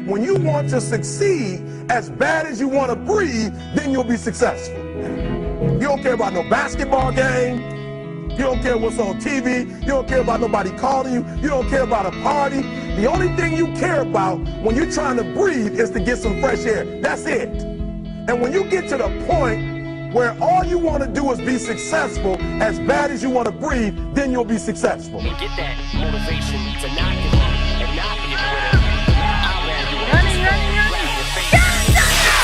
When you want to succeed as bad as you want to breathe, then you'll be successful. You don't care about no basketball game. You don't care what's on TV. You don't care about nobody calling you. You don't care about a party. The only thing you care about when you're trying to breathe is to get some fresh air. That's it. And when you get to the point where all you want to do is be successful as bad as you want to breathe, then you'll be successful. And get that motivation to not give up and not be a quitter.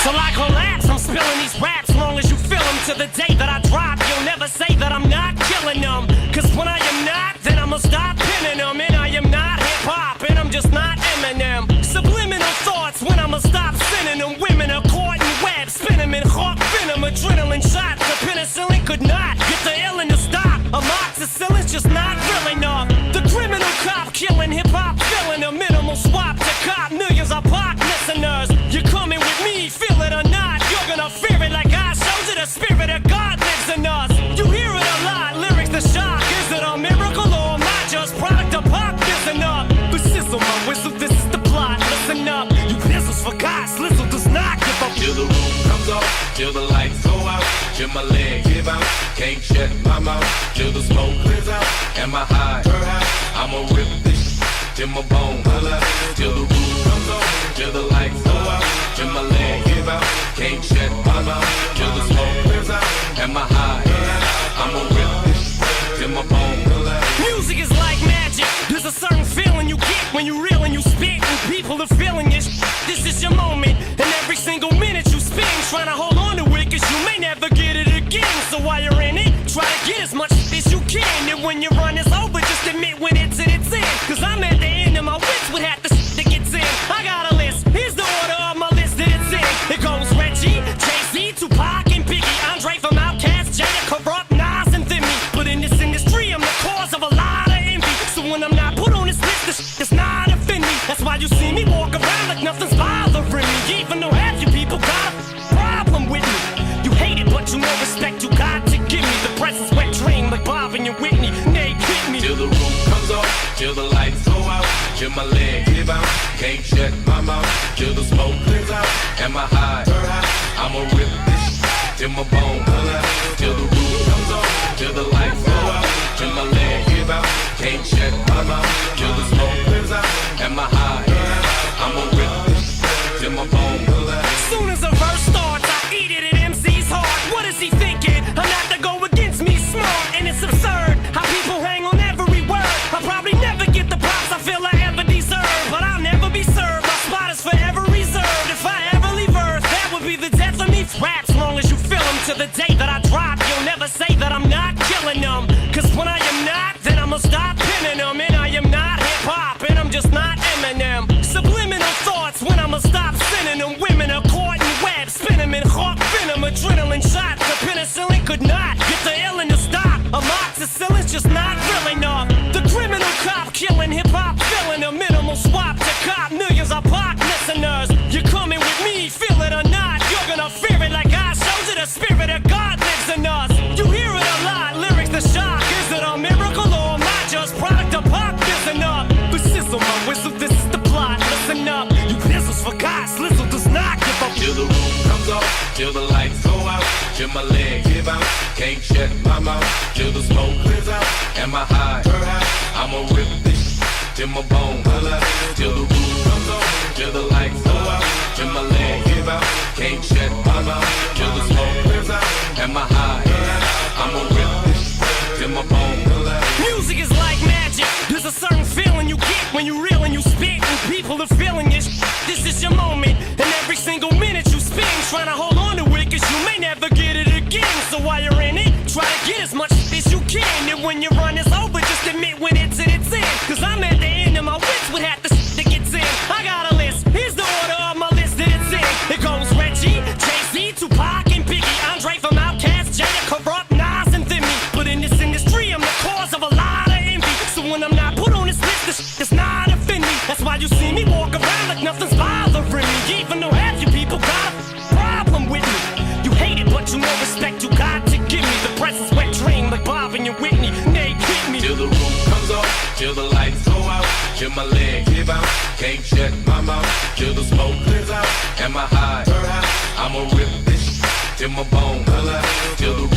Till I collapse, I'm spilling these raps long as you feel them. To the day that I drop, you'll never say that I'm not killing them. Cause when I am not, then I'ma stop pinning them. And I am not hip-hop, and I'm just not Eminem. Subliminal thoughts when I'ma stop sending them. Women are caught in web, spin them in hawk venom. Adrenaline shots, the penicillin could not get the illin to stop. Amoxicillin's just not real enough. The criminal cop killing hip-hop, filling a minimal swap to cop. Millions of pop listeners, you're coming with me, feel it or not. You're gonna fear it like I showed you. The spirit of God lives in us. You hear it a lot, lyrics the shock. Is it a miracle or am I just product of pop? Listen up, but sizzle my whistle, this is the plot. Listen up, you pistols for God, Slizzle does not give up. Till the roof comes off, till the lights go out, till my legs give out, can't shut my mouth, till the smoke clears out, and my high, I'ma rip this till my bone, till the roof comes off, till the lights go out, till my legs give out, can't shut my mouth, till the smoke clears out, and my high, I'ma rip this till my bone. Music is like magic. There's a certain feeling you get when you reel and you spit, and people are feeling it. This is your moment, and every single minute you spend trying to hold on to it, cause you may never get it again. So while you're in it, try to get as much as you can. And when your run is over, just admit when it's in its end. Cause I'm at the end of my wits with half the shit that gets in. I got a list, here's the order of my list that it's in. It goes Reggie, Jay-Z, Tupac, and Biggie, Andre from Outkast, Jada, Corrupt, Nas, and Thimmy. But in this industry, I'm the cause of a lot of envy. So when I'm not put on this list, the shit does not offend me. That's why you see me walk around like nothing's bothering me. Even though half you people got a problem with me. You hate it, but you know respect you got to give me. The presence wet dream like Bob and your Whitney. Nate hit me. Till the roof comes off, till the lights go out, till my legs give out, can't shut my mouth, till the smoke clears out, and my high, I'ma rip this till my bone, till the roof comes off, till the lights go out, till my legs give out, can't shut my mouth, till the smoke clears out, and my high, I'ma rip this till my bone. Soon as a verse starts, I eat it at MC's heart. What is he thinking? I'm not to go against me, smart, and it's absurd how people hang on every word. I'll probably never get the props I feel I ever deserve, but I'll never be served. My spot is forever reserved. If I ever leave Earth, that would be the death of me. Raps long as you feel them. To the day that I drop, you'll never say that I'm not killing them. Cause when I am not, then I'ma stop pinning them. And I am not hip-hop, and I'm just not Eminem. Subliminal thoughts when I'ma stop sending them. Women are caught in web, spin them in hawk venom. Adrenaline shots, the penicillin could not get the illin to stop. Amoxicillin's just not real enough. The criminal cop killing hip-hop, filling a minimal swap to cop. Millions of pop listeners, you're coming with me, feel it or not. You're gonna fear it like I showed you. The spirit of God lives in us. You hear it a lot, lyrics the shock. Is it a miracle or am I just product of pop? Listen up, but sizzle my whistle, this is the plot. Listen up, you pistols for God, Slizzle does not give up. Till the roof comes off, till the lights go out, till my legs give out, can't shut my mouth, till the smoke clears out, and my high, I'ma rip this till my bone, till the roof comes off, till the lights go out, till my legs give out, can't shut my mouth, till the smoke clears out, and my high, I'ma rip this till my bone. Music is like magic. There's a certain feeling you get when you reel and you spit, and people are feeling it. This is your moment, and every single minute you spend trying to hold on to it, cause you may never get it again. So while you're in it, try to get as much as you can. And when your run is over, just admit when it's in its end. Cause I'm at the end of my wits with half the shit that gets in. I got a list, here's the order of my list that it's in. It goes Reggie, Jay-Z, Tupac, and Biggie, Andre from Outkast, Jada, Corrupt, Nas, and Thimmy. But in this industry, I'm the cause of a lot of envy. So when I'm not put on this list, the shit does not offend me. That's why you see me walk around like nothing's bothering me. Even though half you people got a problem with me. You hate it, but you know respect you got to give me. The presence wet dream like Bob and your Whitney. Nate hit me. Till the roof comes off, till the lights go out, till my legs give out, can't shut my mouth, till the my bone, till the